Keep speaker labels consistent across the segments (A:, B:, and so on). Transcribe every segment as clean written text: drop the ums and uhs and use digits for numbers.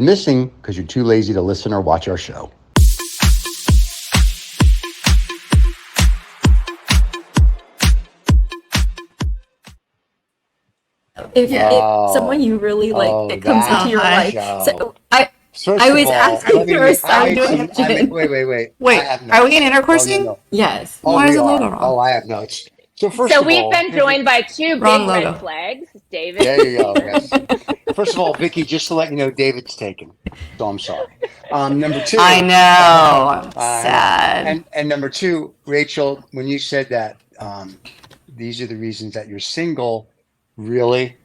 A: missing because you're too lazy to listen or watch our show.
B: If someone you really like it comes into your life, so I was asking for a side question.
A: Wait.
C: Wait, are we in intercoursing?
A: No.
B: Yes.
C: Why is the logo wrong?
A: Oh, I have notes. So first
D: So
A: of
D: we've
A: all,
D: been joined by two
C: Wrong
D: big
C: logo.
D: red flags, David.
A: there you go. Yes. First of all, Vicky, just to let you know, David's taken. So I'm sorry. Number two.
C: I know. I'm sad.
A: And number two, Rachel, when you said that these are the reasons that you're single, really?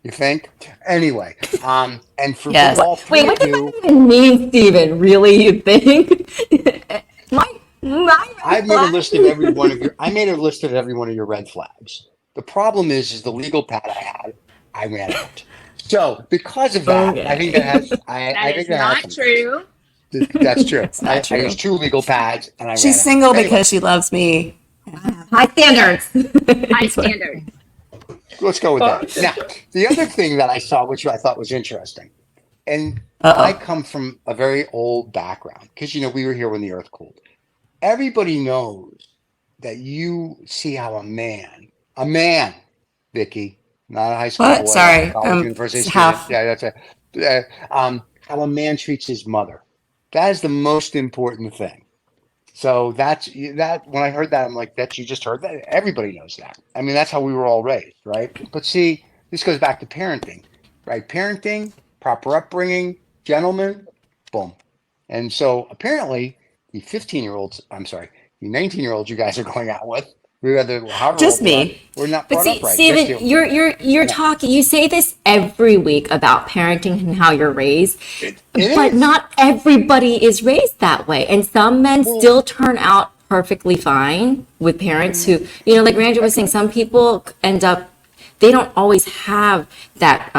A: You think? Anyway, and for
C: Yes.
A: all three
B: Wait, what
A: of
B: does
A: you,
B: that even mean, Steven? Really, you think?
A: I made a list of every one of your. I made a list of every one of your red flags. The problem is the legal pad I had. I ran out. So because of that, I think that has. I think that
D: not
A: has
D: true.
A: That's true.
C: It's not true.
A: I used 2 legal pads, and I.
C: She's
A: ran
C: single
A: out. Anyway,
C: because she loves me.
B: High standards.
D: High standards.
A: let's go with that. Now, the other thing that I saw, which I thought was interesting, and
C: Uh-oh.
A: I come from a very old background because we were here when the Earth cooled. Everybody knows that you see how a man, Vicky, not a high school
C: What?
A: boy,
C: Sorry,
A: college, university
C: half.
A: student. Yeah, that's it. How a man treats his mother. That is the most important thing. So that when I heard that, I'm like, that you just heard that? Everybody knows that. I mean, that's how we were all raised, right? But see, this goes back to parenting, right? Parenting, proper upbringing, gentlemen, boom. And so apparently the 15-year-olds, I'm sorry, the 19-year-olds you guys are going out with,
C: Just me.
A: we're not
B: But
A: brought
B: see,
A: up right.
B: Steven,
A: Just you.
B: you're talking. You say this every week about parenting and how you're raised,
A: It
B: but
A: is.
B: not everybody is raised that way, and some men still turn out perfectly fine with parents who, like Randy was saying, some people end up they don't always have that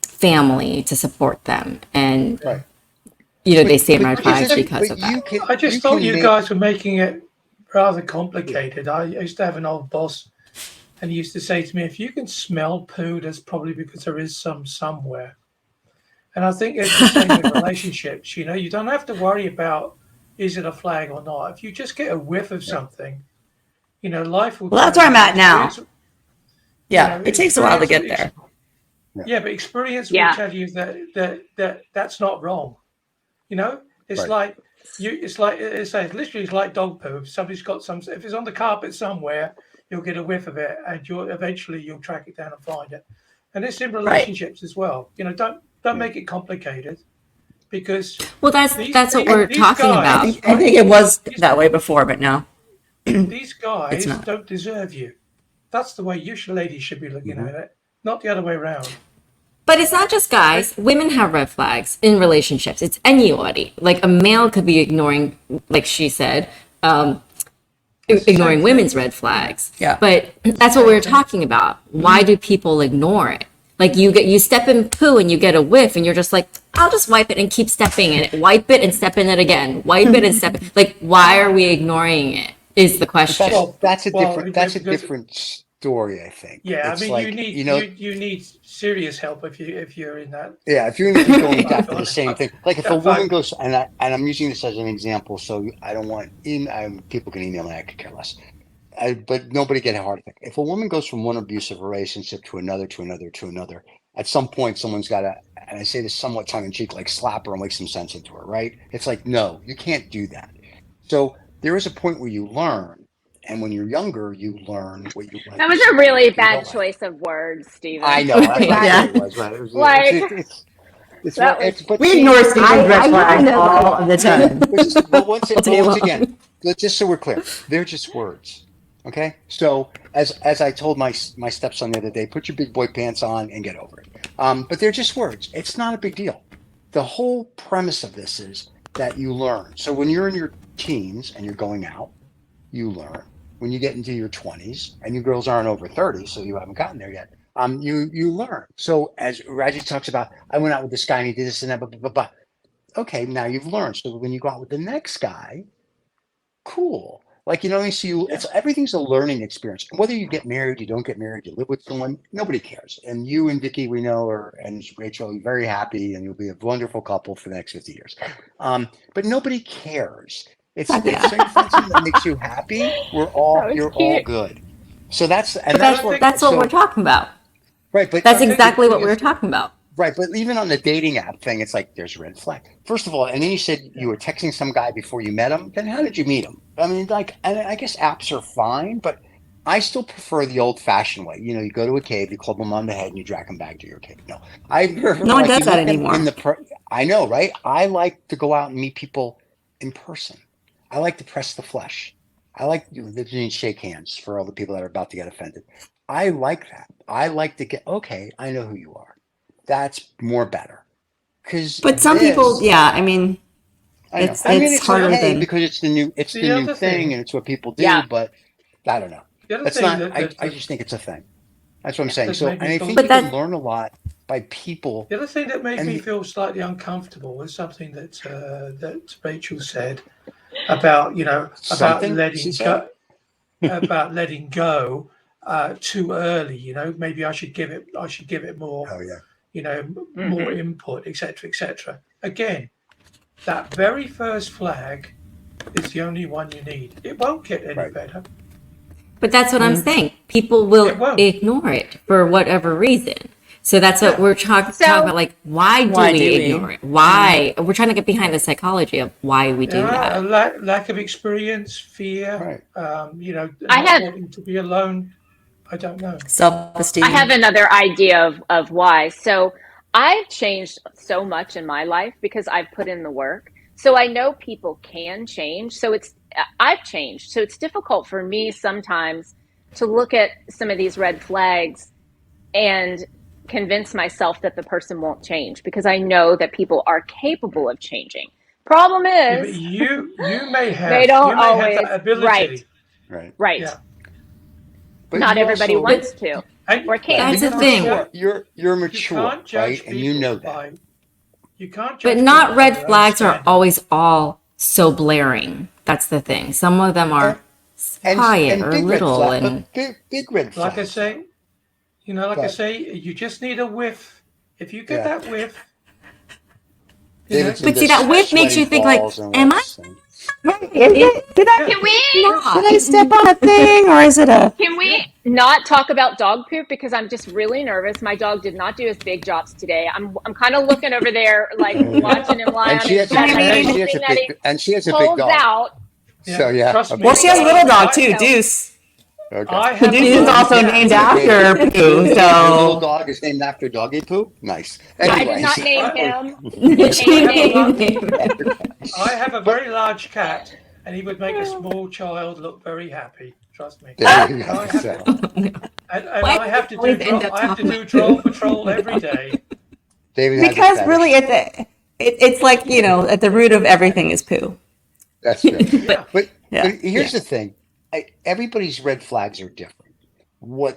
B: family to support them, and
A: Right.
B: they stay in red
A: But
B: flags
A: isn't-
B: because
A: but
B: of that.
A: you can-
E: I just
A: you
E: thought
A: can
E: you
A: make-
E: guys were making it rather complicated. I used to have an old boss, and he used to say to me, "If you can smell poo, that's probably because there is some somewhere." And I think it's the same with relationships. You don't have to worry about is it a flag or not. If you just get a whiff of something, life will.
C: Well, that's
E: tell
C: where I'm
E: you,
C: at now.
E: experience-
C: Yeah, it takes a while to get
E: experience-
C: there.
E: Yeah, but experience
D: Yeah.
E: will tell you that's not wrong. It's
A: Right.
E: like it's literally it's like dog poo. If somebody's got if it's on the carpet somewhere, you'll get a whiff of it, and you'll track it down and find it. And it's in relationships as well. Don't make it complicated, because
B: Well, that's
E: these-
B: what we're
E: these
B: talking
E: guys-
B: about.
C: I think it was that way before, but no.
E: these guys
C: It's not.
E: don't deserve you. That's the way ladies should be looking at it, not the other way around.
B: But it's not just guys. Women have red flags in relationships. It's anybody. Like a male could be ignoring, like she said, ignoring women's red flags.
C: Yeah.
B: But that's what we were talking about. Why do people ignore it? Like you step in poo and you get a whiff and you're just like, I'll just wipe it and keep stepping in it. Wipe it and step in it again. Wipe it and step. Like, why are we ignoring it? Is the question.
A: That's a
E: Well,
A: different story, I think.
E: Yeah,
A: It's
E: I mean,
A: like,
E: you need serious help if you're in that.
A: Yeah, if you're going to keep going back to the same thing, like if a
E: Yeah,
A: woman
E: fine.
A: goes, and I'm using this as an example, so I don't want people can email me, I could care less. But nobody get a heart attack. If a woman goes from one abusive relationship to another, at some point someone's got to, and I say this somewhat tongue in cheek, like slap her and make some sense into her, right? It's like, no, you can't do that. So there is a point where you learn. And when you're younger, you learn what you like.
D: That was a really bad choice of words, Stephen.
A: I know. That's what
C: Yeah.
A: it was. But it was
D: Like,
A: but
C: We
A: see,
C: ignore Stephen's red flags all of the time.
A: But once
C: I'll tell you what.
A: again, just so we're clear, they're just words. Okay. So as I told my stepson the other day, put your big boy pants on and get over it. But they're just words. It's not a big deal. The whole premise of this is that you learn. So when you're in your teens and you're going out, you learn. When you get into your 20s, and you girls aren't over 30, so you haven't gotten there yet, you learn. So as Raji talks about, I went out with this guy and he did this and that, blah, blah, blah, blah. Okay, now you've learned. So when you go out with the next guy, cool. Like, you know, so you, it's everything's a learning experience. Whether you get married, you don't get married, you live with someone, nobody cares. And you and Vicky, we know, and Rachel, you're very happy, and you'll be a wonderful couple for the next 50 years. But nobody cares. It's so you find something that makes you happy. You're all good. So that's
B: That's what we're talking about.
A: right. But
B: That's exactly what we were talking about.
A: right, but even on the dating app thing, it's like there's a red flag. First of all, and then you said you were texting some guy before you met him. Then how did you meet him? I mean, like, and I guess apps are fine, but I still prefer the old-fashioned way. You know, you go to a cave, you club them on the head, and you drag them back to your cave. No,
C: No one does that anymore.
A: I know, right? I like to go out and meet people in person. I like to press the flesh. I like to shake hands for all the people that are about to get offended. I like that. I like to get, okay, I know who you are. That's more better.
C: But some people, yeah, I mean, it's harder
A: okay
C: than
A: because it's the new thing and it's what people do.
D: Yeah.
A: But I don't know. That's not. I just think it's a thing. That's what I'm saying. So, and I think you can learn a lot by people.
E: The other thing that made me feel slightly uncomfortable was something that that Rachel said about letting go too early. You know, maybe I should give it more.
A: Oh yeah.
E: You know, more input, etc., etc. Again, that very first flag is the only one you need. It won't get any better.
B: But that's what I'm saying. People will ignore it for whatever reason. So that's what we're talking about. Like, why do we ignore it? Why? We're trying to get behind the psychology of why we do that.
E: Lack of experience, fear, not wanting to be alone. I don't know.
C: Self-esteem.
D: I have another idea of why. So I've changed so much in my life because I've put in the work. So I know people can change. So I've changed. So it's difficult for me sometimes to look at some of these red flags and convince myself that the person won't change because I know that people are capable of changing. Problem is,
E: you may have
D: they don't always
E: have that ability.
D: Right.
E: Yeah.
A: But
D: not everybody wants to or can.
B: That's the thing.
A: You're mature, right? And you know that.
E: You can't.
B: But not red flags are always all so blaring. That's the thing. Some of them are quiet or little and
A: big red flags.
E: Like I say, you just need a whiff. If you get that whiff.
B: But see, that whiff makes you think like, am I?
C: Did I step on a thing or is it a?
D: Can we not talk about dog poop because I'm just really nervous. My dog did not do his big drops today. I'm kind of looking over there, like watching him lie on his bed.
A: And she has a big dog.
D: Out.
A: So yeah.
C: Well, she has a little dog too, Deuce.
A: Okay.
C: Deuce is also named after poo. So
A: your little dog is named after doggy poo. Nice.
D: Anyways. I did not name him.
E: I have a very large cat, and he would make a small child look very happy. Trust me.
A: I
E: have to do troll patrol every day.
C: Because really, it's like at the root of everything is poo.
A: That's true. But here's the thing. Everybody's red flags are different. What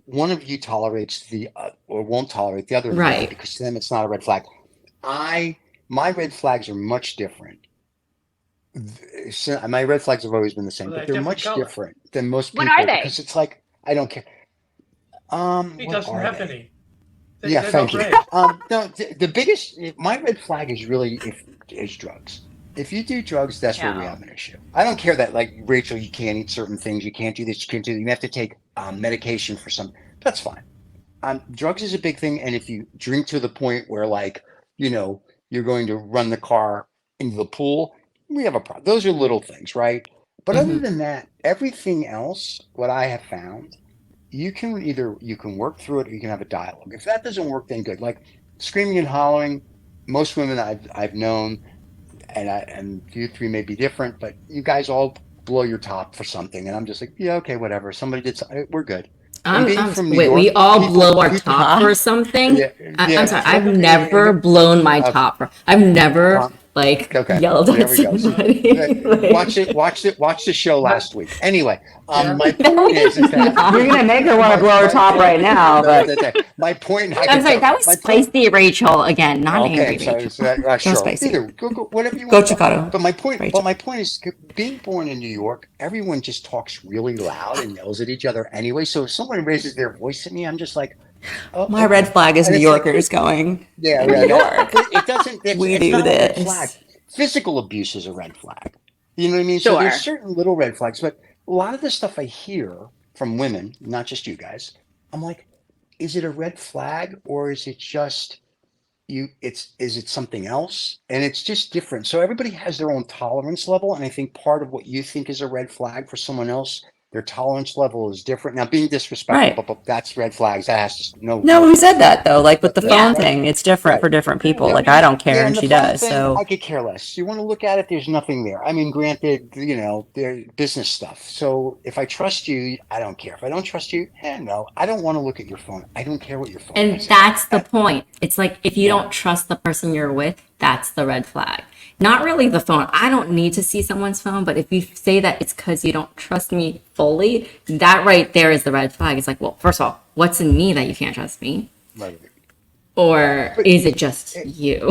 A: one of you tolerates or won't tolerate the other,
B: right?
A: Because to them it's not a red flag. My red flags are much different. My red flags have always been the same, but they're much different than most people.
D: What are they?
A: Because it's like I don't care.
E: He doesn't have any.
A: Thank you. No, the biggest my red flag is really is drugs. If you do drugs, that's where we have an issue. I don't care that, like, Rachel, you can't eat certain things, you can't do this, you can't do that. You have to take medication for something. That's fine. Drugs is a big thing, and if you drink to the point where, like, you're going to run the car into the pool, we have a problem. Those are little things, right? But other than that, everything else, what I have found, you can work through it or you can have a dialogue. If that doesn't work, then good. Like screaming and hollering, most women I've known, and you three may be different, but you guys all blow your top for something, and I'm just like, yeah, okay, whatever. Somebody did something, we're good.
B: We all blow our top for something? I'm sorry, I've never blown my top. I've never like
A: Okay,
B: yelled
A: there
B: at
A: we go.
B: somebody. Like,
A: Watch the show last week. Anyway,
E: Yeah.
A: my point is that
C: You're gonna make her want to blow her top right now, but
A: my point. I
B: I'm
A: can
B: sorry,
A: tell-
B: that was
A: my point-
B: spicy Rachel again, not
A: Okay,
B: angry
A: sorry.
B: Rachel.
A: So that, sure.
C: spicy.
A: Either go whatever you
C: Go
A: want.
C: Chicano.
A: But my point.
C: Rachel.
A: But my point is, being born in New York, everyone just talks really loud and yells at each other anyway. So if someone raises their voice at me, I'm just like, oh,
C: My
A: okay.
C: red flag is
A: And
C: New
A: it's like,
C: Yorkers going,
A: yeah,
C: New
A: yeah.
C: York.
A: It doesn't.
C: We
A: It's
C: do
A: not a red
C: this.
A: flag. Physical abuse is a red flag. You know what I mean? So
D: Sure.
A: there's certain little red flags, but a lot of the stuff I hear from women, not just you guys, I'm like, is it a red flag or is it just is it something else? And it's just different. So everybody has their own tolerance level. And I think part of what you think is a red flag for someone else, their tolerance level is different. Now being disrespectful,
C: Right.
A: but that's red flags. That has to
C: No, we said that though. Like with the
A: Yeah.
C: phone thing, it's different
A: Right.
C: for different people.
A: Yeah,
C: Like I don't care,
A: yeah,
C: and
A: the
C: she
A: phone
C: does.
A: thing,
C: So
A: I could care less. You want to look at it, there's nothing there. I mean, granted, they're business stuff. So if I trust you, I don't care. If I don't trust you, no, I don't want to look at your phone. I don't care what your phone
B: And
A: is.
B: that's the point. It's like if you
A: Yeah.
B: don't trust the person you're with, that's the red flag. Not really the phone. I don't need to see someone's phone, but if you say that it's because you don't trust me fully, that right there is the red flag. It's like, well, first of all, what's in me that you can't trust me?
A: Right.
B: Or is it just you?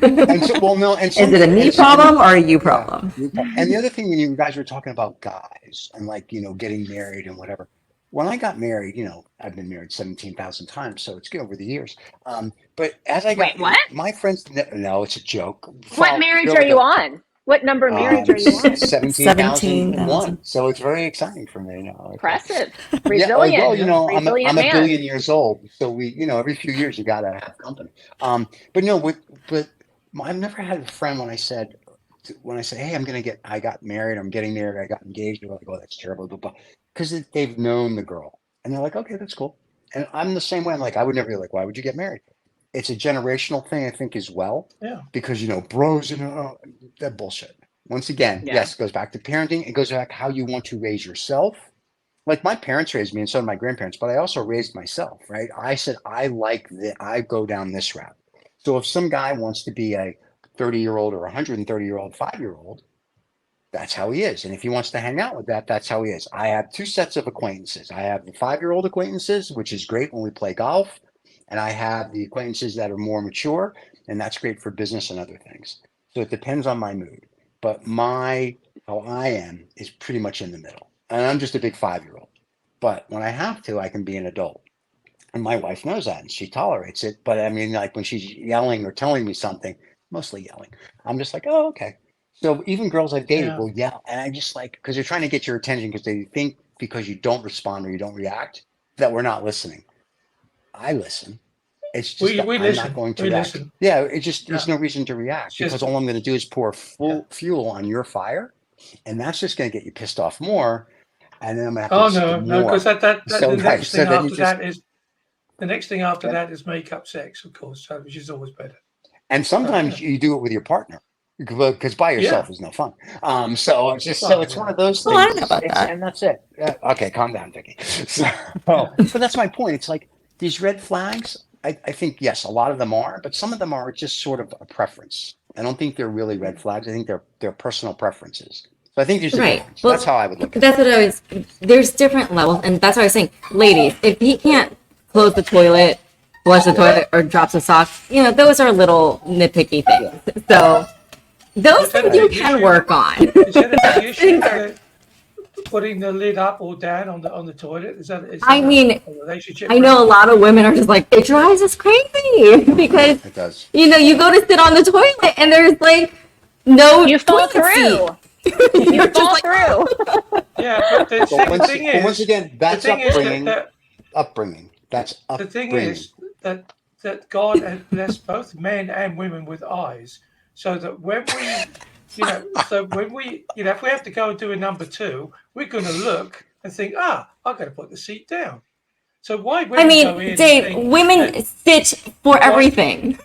A: And so, well, no, and
C: is it a me problem or a you problem?
A: And the other thing, when you guys were talking about guys and like, getting married and whatever, when I got married, I've been married 17,000 times, so it's good over the years. But as I got,
D: Wait, what?
A: my friends, no, it's a joke.
D: What marriage are you on? What number marriage are you on?
A: 17,001. So it's very exciting for me now.
D: Impressive.
A: Yeah,
D: Resilient.
A: well, I'm
D: Resilient
A: a
D: man.
A: billion years old, so we, every few years you gotta have company. But no, I've never had a friend when I said, hey, I got married, I'm getting married, I got engaged. They're like, oh, that's terrible, because they've known the girl, and they're like, okay, that's cool. And I'm the same way. I'm like, I would never be like, why would you get married? It's a generational thing, I think, as well.
E: Yeah.
A: Because bros, that bullshit. Once again,
D: Yeah.
A: yes, it goes back to parenting. It goes back how you want to raise yourself. Like my parents raised me, and so did my grandparents. But I also raised myself, right? I said I like that. I go down this route. So if some guy wants to be a 30-year-old or 130-year-old 5-year-old, that's how he is. And if he wants to hang out with that, that's how he is. I have two sets of acquaintances. I have the 5-year-old acquaintances, which is great when we play golf. And I have the acquaintances that are more mature, and that's great for business and other things. So it depends on my mood. But how I am is pretty much in the middle. And I'm just a big 5-year-old. But when I have to, I can be an adult. And my wife knows that, and she tolerates it. But I mean, like when she's yelling or telling me something, mostly yelling, I'm just like, oh, okay. So even girls I've dated will yell. And I just because they're trying to get your attention because they think because you don't respond or you don't react that we're not listening. I listen. It's just
E: We
A: I'm
E: listen.
A: not going to
E: We
A: react.
E: listen.
A: Yeah, it just there's no reason to react because all I'm going to do is pour fuel on your fire, and that's just going to get you pissed off more, and then I'm going to have to listen to more.
E: Because
A: So,
E: the next thing after
A: just-
E: that is the next thing after that is make-up sex, of course, which is always better.
A: And sometimes you do it with your partner because by yourself is no fun. So it's just it's one of those things.
C: Well, I don't know about that.
A: And that's it. Okay, calm down, Vicky. So, but that's my point. It's like these red flags. I think yes, a lot of them are, but some of them are just sort of a preference. I don't think they're really red flags. I think they're personal preferences. So I think there's a difference.
B: Well,
A: that's how I would look at it.
B: That's what I was. There's different levels, and that's what I was saying. Ladies, if he can't close the toilet, flush the toilet, or drops a sock, those are little nitpicky things. So those things you can work on.
E: Is that an issue? Putting the lid up or down on the toilet? Is that
B: I mean,
E: a relationship?
B: I know a lot of women are just like, it drives us crazy because
A: It does.
B: you go to sit on the toilet and there's like no
D: You fall
B: toilet seat.
D: through. You fall through.
E: Yeah, but the thing is,
A: once again, that's
E: the thing is
A: upbringing. That's upbringing.
E: The thing is that God has blessed both men and women with eyes, so that when we, if we have to go and do a number two, we're going to look and think, I've got to put the seat down. So why women go in
B: Dave,
E: and think
B: women sit for everything.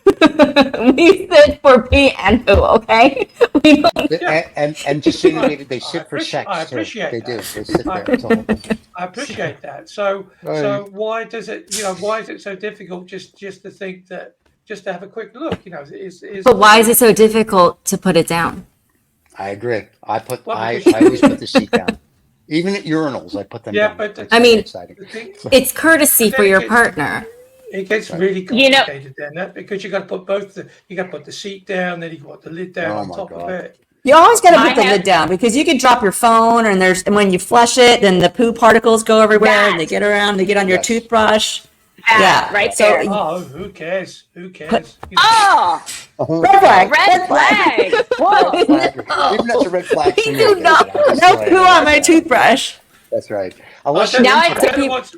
B: We sit for pee and poo, okay? We don't.
A: And just so you know, they sit for sex.
E: I appreciate
A: They
E: that.
A: do. They sit there. It's all-
E: I appreciate that. So why is it so difficult just to think that just to have a quick look.
B: But why is it so difficult to put it down?
A: I agree. I
E: Well,
A: always put the seat down. Even at urinals, I put them down.
E: but
A: It's
B: I
A: very
B: mean,
A: exciting.
B: It's courtesy
E: But
B: for
E: then
B: your
E: it gets-
B: partner.
E: It gets really complicated then, because you got to put you got to put the seat down, then you got the lid down
A: Oh
E: on
A: my
E: top of
A: God.
E: it.
C: You always got to
D: I
C: put the
D: have-
C: lid down because you can drop your phone and when you flush it, then the poo particles go everywhere and they get around, they get on your
A: Yes.
C: toothbrush.
D: That,
C: Yeah,
D: right
C: so
D: there.
E: Oh, who cares? Who cares?
D: Oh,
C: red flag.
D: red flag. Whoa.
A: Red flag. Even that's a red flag for me.
C: Do not,
A: David. I'm just
C: no
A: saying.
C: poo on my toothbrush.
A: That's right.
E: I'll
A: Unless
E: tell
A: you're
E: you,
D: Now I
A: into
D: take
A: that.
E: tell you what,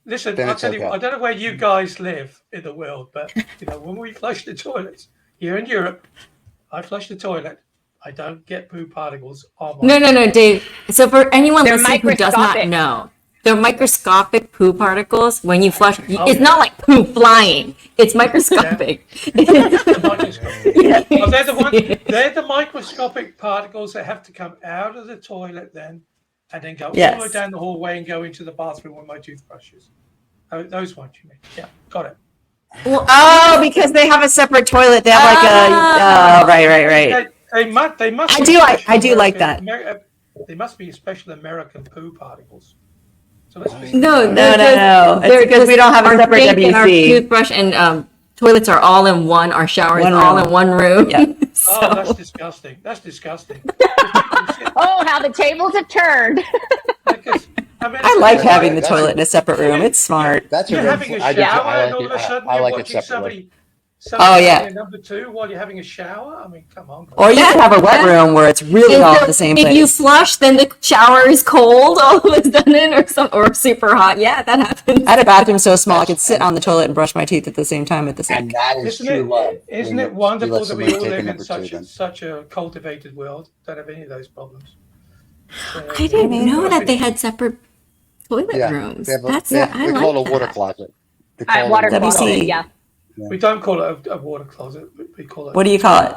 E: listen,
A: Then
E: I'll
A: it's
E: tell you
A: okay.
E: what, I don't know where you guys live in the world, but when we flush the toilets here in Europe, I flush the toilet. I don't get poo particles on my
B: No, Dave. So for anyone
D: They're
B: listening who does not
D: microscopic.
B: know, they're microscopic poo particles. When you flush, it's
E: yeah.
B: not like poo flying. It's microscopic.
E: the microscope. Oh, they're the microscopic particles that have to come out of the toilet then, and then go all the way
C: Yes.
E: down the hallway and go into the bathroom with my toothbrushes. Oh, those ones you mean? Yeah, got it.
C: Oh, because they have a separate toilet. They have like a, right.
E: They must.
C: I
E: be
C: do like-
E: special
C: I do like
E: American-
C: that.
E: They must be special American poo particles. So let's be
B: No.
C: It's
B: they're
C: because we don't have a
B: our
C: separate
B: sink and our
C: WC.
B: toothbrush and toilets are all in one. Our shower is
C: One
B: all
C: room.
B: in one room.
C: Yeah.
E: Oh, that's disgusting. That's disgusting.
D: Oh, how the tables have turned.
C: I like
A: That's
C: having
A: right.
C: the
A: That's
C: toilet
A: a-
C: in a separate room. It's smart.
A: That's a
E: You're
A: red
E: having a
A: flag.
E: shower
A: I
E: and all
A: like
E: of a sudden
A: it. I
E: you're
A: like it
E: watching
A: separately.
E: somebody
C: yeah.
E: having a number two while you're having a shower. I mean, come on.
C: Or you could have a wet room where it's really all
B: So
C: at the same
B: if you
C: place.
B: flush, then the shower is cold all of a sudden, or super hot. Yeah, that happens.
C: I had a bathroom so small I could sit on the toilet and brush my teeth at the same time at the
A: And
C: sink.
A: that is
E: Isn't
A: true love.
E: Isn't
A: when
E: it
A: you
E: wonderful
A: let
E: that we
A: somebody
E: all
A: take a
E: live in
A: number two, then.
E: such a cultivated world? Don't have any of those problems.
B: I didn't know that they had separate toilet
A: Yeah,
B: rooms.
A: they have a-
B: That's
A: they have-
B: I
A: they
B: like
A: call it a water
B: that.
A: closet. They call it a
D: Water
C: WC.
D: closet. Yeah.
E: We don't call it a water closet. We call it.
C: What do you call it?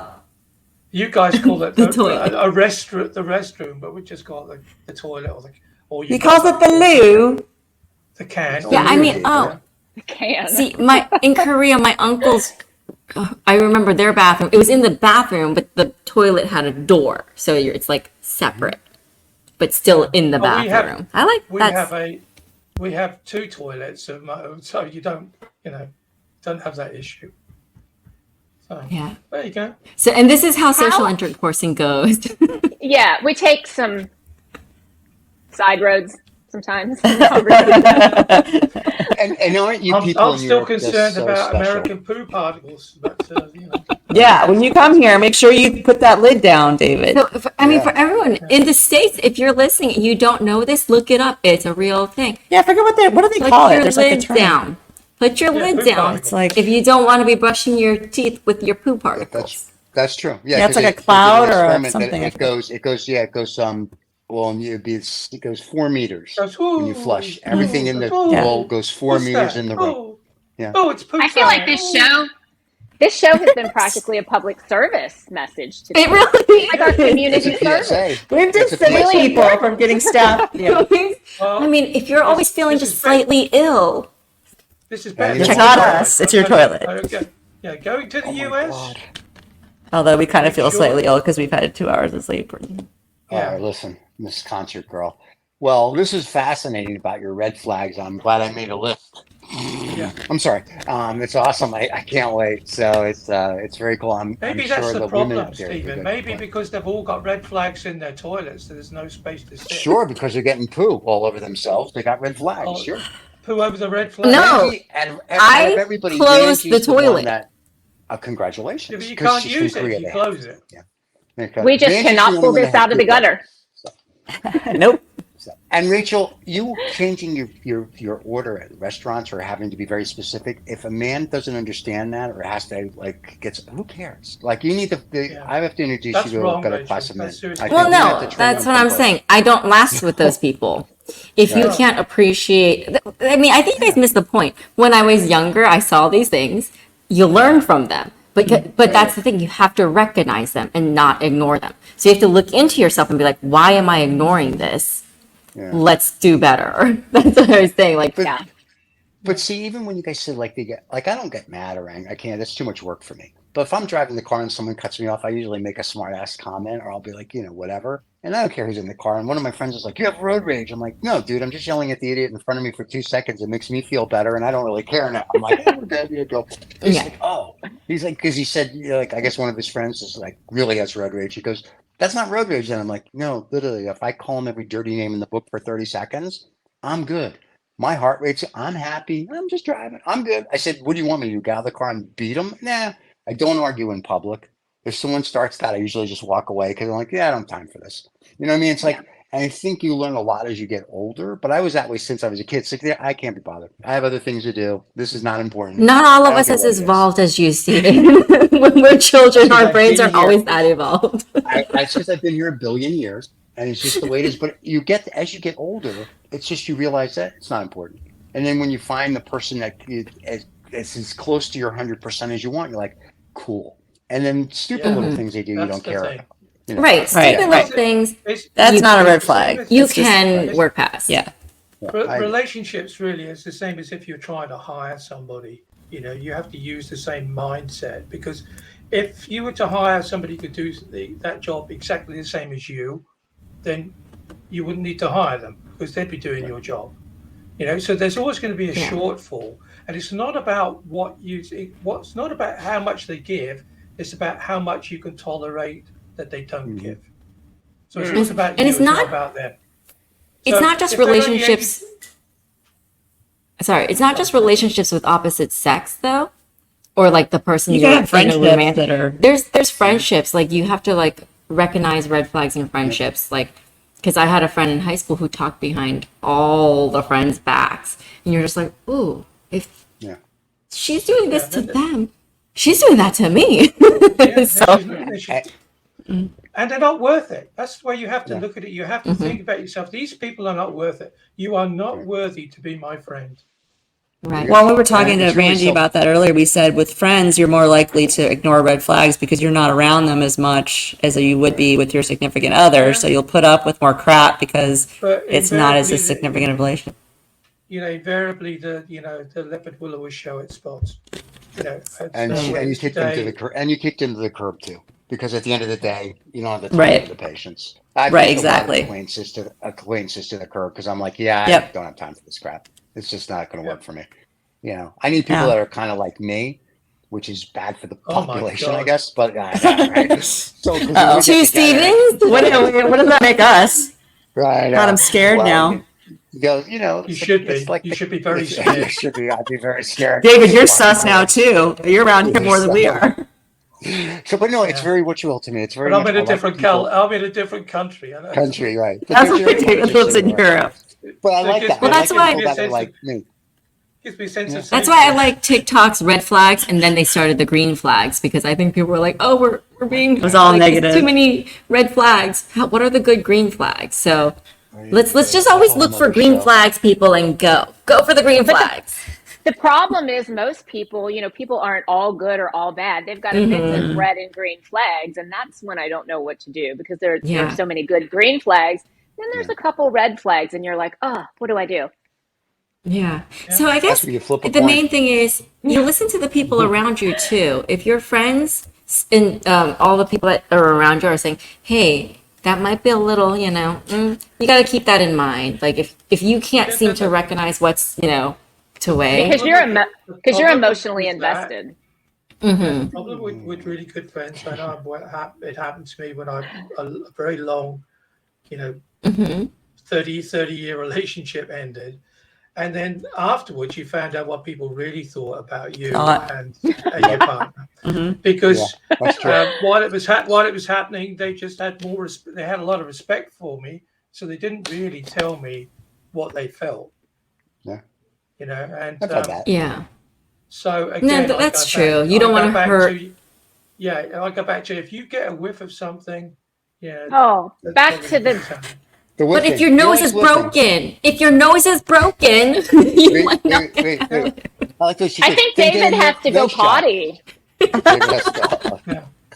E: You guys call it
B: The toilet.
E: a restroom, the restroom, but we just call it the toilet or
C: He calls it the loo.
E: the can.
B: Yeah, I mean,
A: Yeah.
D: Can.
B: See, in Korea, my uncle's. I remember their bathroom. It was in the bathroom, but the toilet had a door, so it's like separate, but still in the
E: Oh, we have-
B: bathroom. I like that.
E: We have two toilets, so you don't have that issue. So
B: Yeah.
E: there you go.
B: So, and this is how social
D: How-
B: intercoursing goes.
D: Yeah, we take some side roads sometimes.
A: And aren't you people
E: I'm
A: in
E: still
A: Europe just
E: concerned
A: so
E: about
A: special?
E: American poo particles, but
C: Yeah, when you come here, make sure you put that lid down, David.
B: So, I mean,
A: Yeah.
B: for everyone in the States, if you're listening and you don't know this, look it up. It's a real thing.
C: Yeah, I forget what do they
B: Put
C: call it?
B: your
C: There's like a
B: lid
C: term.
B: down. Put your
E: Yeah,
B: lid
E: poo
B: down.
E: particles.
C: It's like
B: If you don't want to be brushing your teeth with your poo particles.
A: That's true. Yeah,
C: Yeah, it's
A: 'cause
C: like a
A: they did an
C: cloud or
A: experiment that
C: something, I
A: It goes. Well, it goes 4 meters when you flush. Everything in the bowl goes 4 meters in the room. Yeah.
E: Oh, it's poo.
D: I feel like
E: time.
D: this show has been practically a public service message today.
B: It really
D: Like our
B: is.
A: It's
D: community
A: a
D: service.
A: PSA.
C: we've
A: It's a
C: dissuaded
A: PSA.
C: people from getting stuff. Yeah.
E: Well,
B: I mean, if you're always feeling
E: this
B: just
E: is great.
B: slightly ill,
E: This is better.
A: It's
E: than
C: not
E: what
C: us,
E: I-
C: it's your toilet.
E: Okay. Yeah, going to the
A: Oh my
E: US.
A: God.
C: Although we kind of
E: Make
C: feel
E: sure-
C: slightly ill because we've had 2 hours of sleep.
A: All right, listen, Miss Concert Girl. Well, this is fascinating about your red flags. I'm glad I made a list.
E: Yeah.
A: I'm sorry. It's awesome. I can't wait. So it's very cool. I'm
E: Maybe
A: sure
E: that's the
A: women
E: problem,
A: out there do
E: Stephen.
A: good
E: Maybe
A: play.
E: because they've all got red flags in their toilets, so there's no space to sit.
A: Sure, because they're getting poo all over themselves. They got red flags.
E: Oh,
A: Sure.
E: Poo over the red flag.
B: No.
A: Angie, and
B: I
A: out of everybody,
B: closed
A: Angie's
B: the
A: one
B: toilet.
A: That,
E: Yeah,
A: congratulations.
E: but you
A: 'Cause
E: can't
A: she's from
E: use it
A: Korea,
E: if you
A: they have
E: close
A: to.
E: it.
A: Yeah.
D: We just
A: Angie's
D: cannot
A: the
D: pull
A: only one
D: this
A: that
D: out of the
A: had good
D: gutter.
C: Nope.
A: And Rachel, you changing your order at restaurants or having to be very specific. If a man doesn't understand that or has to who cares? Like you need to.
E: Yeah.
A: I have to introduce
E: That's
A: you to
E: wrong,
A: a better
E: Rachel.
A: class of men.
E: That's seriously
A: I
B: well,
A: think we have
B: no,
A: to train
B: that's
A: them
B: what I'm
A: from
B: saying. I don't last with those people. If you
E: Yeah.
B: can't appreciate, I mean, I think you guys missed the point. When I was younger, I saw these things. You learn from them. But that's the thing. You have to recognize them and not ignore them. So you have to look into yourself and be like, why am I ignoring this?
A: Yeah.
B: Let's do better. That's what I was saying. Like,
A: But-
D: Yeah.
A: But see, even when you guys say like they get like I don't get mad or angry. I can't. That's too much work for me. But if I'm driving the car and someone cuts me off, I usually make a smart ass comment or I'll be like, whatever. And I don't care who's in the car. And one of my friends is like, "You have road rage." I'm like, "No, dude, I'm just yelling at the idiot in front of me for 2 seconds. It makes me feel better, and I don't really care now." I'm like, "Oh, we're good, you go." He's
B: Yeah.
A: like, "Oh," he's like, because he said, like, I guess one of his friends is like really has road rage. He goes, "That's not road rage." And I'm like, "No, literally, if I call him every dirty name in the book for 30 seconds, I'm good. My heart rate's, I'm happy. I'm just driving. I'm good." I said, "What do you want me to do? Get out of the car and beat him?" Nah, I don't argue in public. If someone starts that, I usually just walk away because I'm like, yeah, I don't have time for this. You know what I mean? It's like, and I think you learn a lot as you get older, but I was that way since I was a kid. It's like, yeah, I can't be bothered. I have other things to do. This is not important.
B: Not all
A: I
B: of
A: don't
B: us
A: care
B: as
A: what it is.
B: evolved as you see it. When we're children,
A: Because
B: our
A: I've
B: brains
A: been
B: aren't
A: here.
B: always that evolved.
A: It's because I've been here a billion years, and it's just the way it is. But as you get older, it's just you realize that it's not important. And then when you find the person that is as close to your 100% as you want, you're like, cool. And then stupid little things they do you
E: That's
A: don't
E: the
A: care
E: thing.
A: about.
B: Right. Stupid little things
C: That's not a red
E: It's the same
C: flag.
E: as-
B: you
C: It's just-
B: can work past.
C: Yeah.
E: Relationships really is the same as if you're trying to hire somebody. You have to use the same mindset, because if you were to hire somebody to do that job exactly the same as you, then you wouldn't need to hire them because they'd be doing your job. So there's always going to be a shortfall, and it's not about it's not about how much they give. It's about how much you can tolerate that they don't give. So it's not about you. It's not about them.
B: It's not just relationships. Sorry, it's not just relationships with opposite sex though, or like the person
C: You
B: you're
C: can have friendships
B: romantic.
C: that are.
B: There's friendships, like you have to like recognize red flags in friendships, like because I had a friend in high school who talked behind all the friends' backs, and you're just like, ooh, if she's doing this to them, she's doing that to me.
E: And they're not worth it. That's the way you have to look at it. You have to think about yourself. These people are not worth it. You are not worthy to be my friend.
B: Right.
C: Well, we were talking to Randy about that earlier. We said with friends, you're more likely to ignore red flags because you're not around them as much as you would be with your significant other. So you'll put up with more crap because it's not as a significant relation.
E: Invariably the leopard will always show its spots.
A: And you kicked them to the curb too, because at the end of the day, you don't have the time or the patience.
C: Right, exactly.
A: Acquaintances to the curb because I'm like, I don't have time for this crap. It's just not going to work for me. I need people that are kind of like me, which is bad for the population, I guess. But right. So
C: two Stevens. What does that make us?
A: Right.
C: God, I'm scared now.
E: You should be. You should be very scared.
A: You should be. I'd be very scared.
C: David, you're sus now too. You're around here more than we are.
A: So, but no, it's very what you will to me. It's very.
E: But I'm in a different I'm in a different country.
A: Country, right?
C: That's why David lives in Europe.
A: But I like that.
B: Well, that's why.
A: Like me.
E: Gives me a sense of.
B: That's why I like TikTok's red flags, and then they started the green flags because I think people were like, "Oh, we're being."
C: It was all negative.
B: Too many red flags. What are the good green flags? So. Let's just always look for green flags, people, and go for the green flags.
D: The problem is most people, people aren't all good or all bad. They've got a mix of red and green flags, and that's when I don't know what to do because there are so many good green flags. Then there's a couple red flags, and you're like, oh, what do I do?
B: Yeah. So I guess the main thing is you listen to the people around you too. If your friends and all the people that are around you are saying, hey, that might be a little, you got to keep that in mind. Like if you can't seem to recognize what's, to weigh.
D: Because you're emotionally invested.
E: The problem with really good friends, I know it happened to me when a very long, 30-year relationship ended. And then afterwards, you found out what people really thought about you and your partner, because while it was happening, they just had they had a lot of respect for me, so they didn't really tell me what they felt.
A: Yeah,
E: and
B: So
E: again,
B: no, that's true. You don't want to hurt.
E: I go back to if you get a whiff of something.
D: Back to the.
B: But if your nose is broken, you might not get hurt.
D: I think David has to go potty.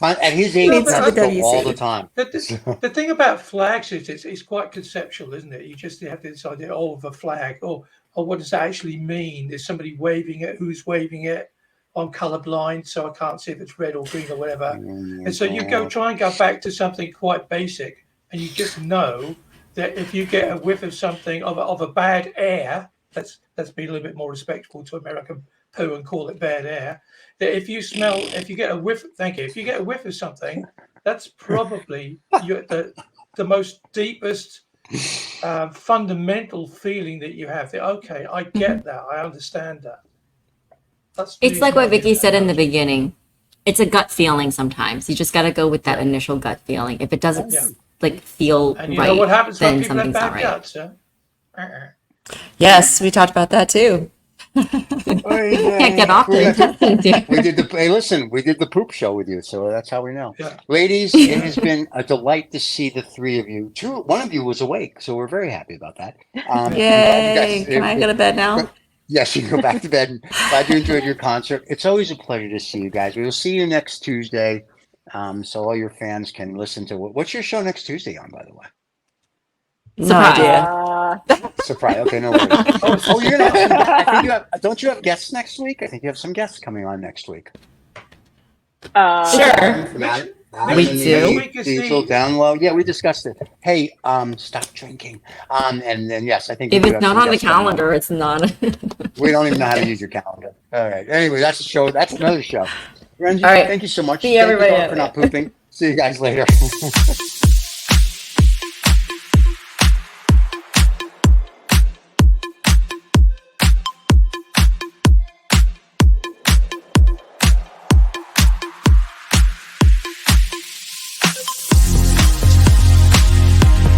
A: At his age, he has to go all the time.
E: The thing about flags is it's quite conceptual, isn't it? You just have to decide, of a flag. Oh, oh, what does that actually mean? There's somebody waving it. Who's waving it? I'm colorblind, so I can't see if it's red or green or whatever. And so you try and go back to something quite basic, and you just know that if you get a whiff of something of a bad air, let's be a little bit more respectful to American poo and call it bad air. That if you get a whiff, if you get a whiff of something, that's probably the most deepest fundamental feeling that you have. That okay, I get that, I understand that.
B: It's like what Vicky said in the beginning. It's a gut feeling sometimes. You just got to go with that initial gut feeling. If it doesn't like feel
E: and you
B: right,
E: know what happens when
B: then
E: people have
B: something's not
E: bad
B: right.
E: guts, huh?
C: Yes, we talked about that too.
B: Can't get off the intestines here.
A: We did we did the poop show with you, so that's how we know.
E: Yeah.
A: Ladies, it has been a delight to see the three of you. One of you was awake, so we're very happy about that.
C: Yay! Can I go to bed now?
A: Yes, you can go back to bed. Glad you enjoyed your concert. It's always a pleasure to see you guys. We will see you next Tuesday, so all your fans can listen to what's your show next Tuesday on, by the way?
C: No idea.
A: Surprise. Okay, no worries. Oh, you're gonna have I think you have. Don't you have guests next week? I think you have some guests coming on next week.
C: Sure. We do.
A: Diesel down low. Yeah, we discussed it. Hey, stop drinking. And then yes, I think
B: If
A: we do
B: it's
A: have
B: not
A: some
B: on the
A: guests coming
B: calendar, it's not.
A: we don't even know how to use your calendar. All right. Anyway, that's a show. That's another show. Renji,
B: All right.
A: thank you so much.
B: See you,
A: Thank you
B: everybody.
A: all for not pooping. See you guys later.